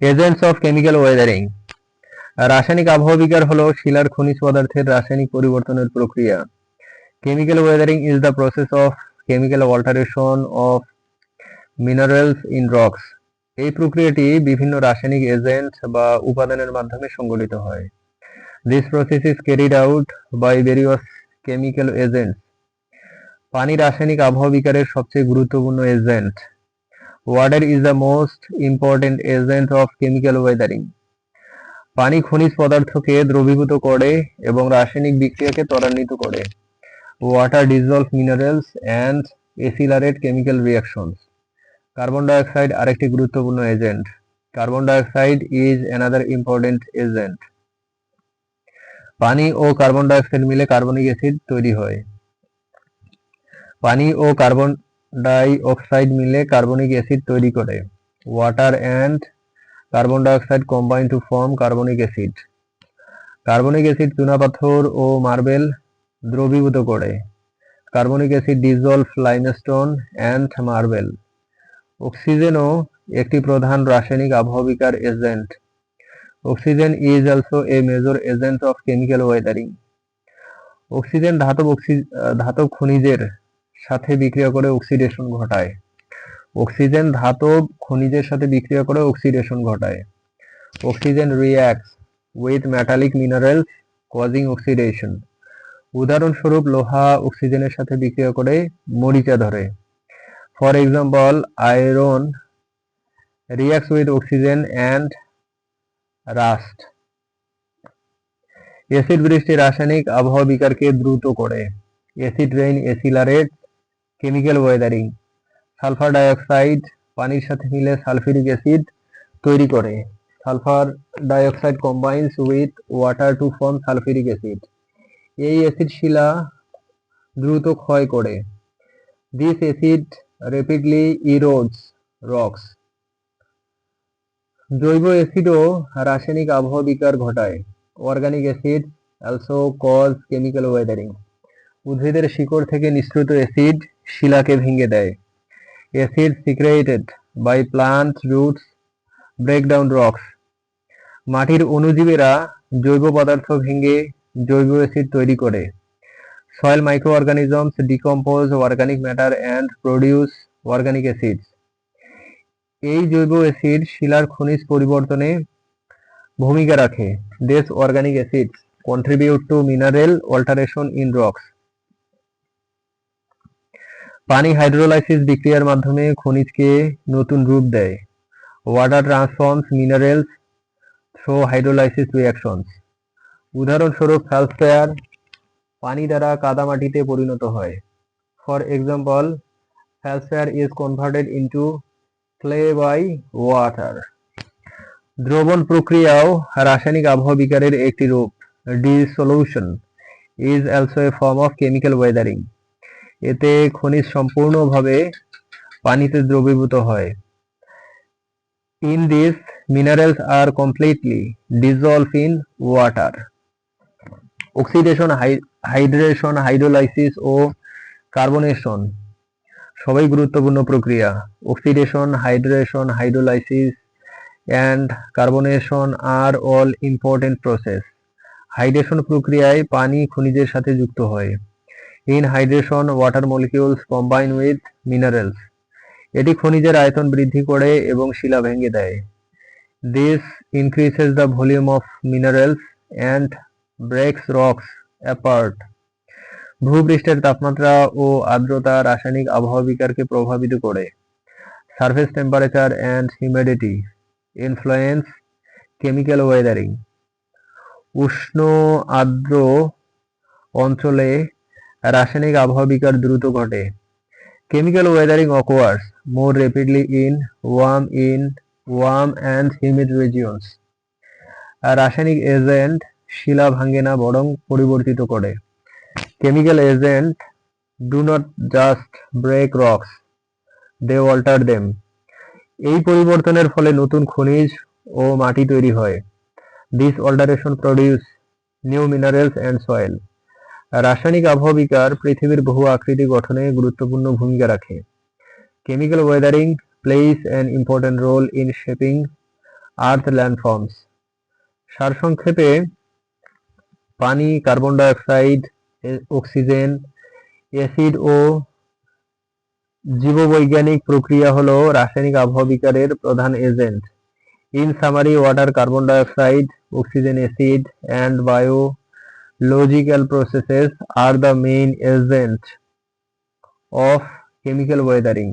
Agents of chemical Wuthering. রাসায়নিক আবহাওয়া বিকার হলো শিলার খনিজ পদার্থের রাসায়নিক পরিবর্তনের প্রক্রিয়া। Chemical Wuthering is the process of chemical alteration of minerals in rocks. এই প্রক্রিয়াটি বিভিন্ন রাসায়নিক এজেন্ট বা উপাদানের মাধ্যমে সংঘটিত হয়। This process is carried out by various chemical agents. পানি রাসায়নিক আবহাওয়া বিকারের সবচেয়ে গুরুত্বপূর্ণ agent. Water is the most important agent of chemical weathering. পানি খনিজ পদার্থকে দ্রবীভূত করে এবং রাসায়নিক বিক্রিয়াকে ত্বরান্বিত করে। Water dissolve minerals and accelerate chemical reactions. Carbon dioxide আরেকটি গুরুত্বপূর্ণ agent. Carbon dioxide is another important agent. পানি ও কার্বন ডাইঅক্সাইড মিলে কার্বনিক অ্যাসিড তৈরি হয়। পানি ও কার্বন ডাইঅক্সাইড মিলে কার্বনিক অ্যাসিড তৈরি করে। Water and carbon dioxide combine to form carbonic acid. Carbonic acid চুনাপাথর ও মার্বেল দ্রবীভূত করে। Carbonic acid dissolve limestone and marble. অক্সিজেনও একটি প্রধান রাসায়নিক আবহাওয়া বিকার agent. Oxygen is also a major agent of chemical Wuthering. Oxygen ধাতব খনিজের সাথে বিক্রিয়া করে অক্সিডেশন ঘটায়। অক্সিজেন ধাতব খনিজের সাথে বিক্রিয়া করে অক্সিডেশন ঘটায়। Oxygen reacts with metallic minerals causing oxidation. উদাহরণস্বরূপ লোহা অক্সিজেনের সাথে বিক্রিয়া করে মরিচা ধরে। For example iron reacts with oxygen and rust. Acid বৃষ্টি রাসায়নিক আবহাওয়া বিকারকে দ্রুত করে। Acid rain accelerate chemical weathering. Sulphur dioxide পানির সাথে মিলে সালফিউরিক অ্যাসিড তৈরি করে। Sulphur dioxide combines with water to form sulphuric acid. এই অ্যাসিড শিলা দ্রুত ক্ষয় করে। This acid rapidly erodes rocks. জৈব অ্যাসিডও রাসায়নিক আবহাওয়া বিকার ঘটায়। Organic acid also cause chemical weathering. উদ্ভিদের শিকড় থেকে নিঃসৃত অ্যাসিড শিলাকে ভেঙে দেয়। Acid secreted by plant roots break down rocks. মাটির অণুজীবেরা জৈব পদার্থ ভেঙে জৈব অ্যাসিড তৈরি করে। Soil micro organisms decompose organic matter and produce organic acids. এই জৈব অ্যাসিড শিলার খনিজ পরিবর্তনে ভূমিকা রাখে। This organic acids contribute to mineral alteration in rocks. পানি হাইড্রোলাইসিস বিক্রিয়ার মাধ্যমে খনিজকে নতুন রূপ দেয়। Water transforms minerals through hydrolysis reactions. উদাহরণস্বরূপ ফ্যালসফেয়ার পানি দ্বারা কাদামাটিতে পরিণত হয়। For example feldspar is converted into clay by water. দ্রবণ প্রক্রিয়াও রাসায়নিক আবহাওয়া বিকারের একটি রূপ। Dissolution is also a form of chemical weathering. এতে খনিজ সম্পূর্ণভাবে পানিতে দ্রবীভূত হয়। In this minerals are completely dissolve in water. Oxidation hydration hydrolysis ও কার্বনেশন সবাই গুরুত্বপূর্ণ প্রক্রিয়া। Oxidation hydration hydrolysis and carbonation are all important process. Hydration প্রক্রিয়ায় পানি খনিজের সাথে যুক্ত হয়। In hydration water molecules combine with minerals. এটি খনিজের আয়তন বৃদ্ধি করে এবং শিলা ভেঙে দেয়। This increases the volume of minerals and breaks rocks apart. ভূপৃষ্ঠের তাপমাত্রা ও আর্দ্রতা রাসায়নিক আবহাওয়া বিকারকে প্রভাবিত করে। Surface temperature and humidity influence chemical weathering. উষ্ণ আর্দ্র অঞ্চলে রাসায়নিক আবহাওয়া বিকার দ্রুত ঘটে। Chemical weathering occurs more rapidly in warm and humid regions. রাসায়নিক এজেন্ট শিলা ভাঙে না বরং পরিবর্তিত করে। Chemical agent do not just break rocks, they alter them. এই পরিবর্তনের ফলে নতুন খনিজ ও মাটি তৈরি হয়। This alteration produce new minerals and soil. রাসায়নিক আবহাওয়া বিকার পৃথিবীর বহু আকৃতি গঠনে গুরুত্বপূর্ণ ভূমিকা রাখে। Chemical weathering plays an important role in shaping earth landforms. সারসংক্ষেপে, পানি, কার্বন ডাইঅক্সাইড, অক্সিজেন, অ্যাসিড ও জীববৈজ্ঞানিক প্রক্রিয়া হলো রাসায়নিক আবহাওয়া বিকারের প্রধান agent. In summary, water, carbon dioxide, oxygen, acid, and biological processes are the main agents of chemical weathering.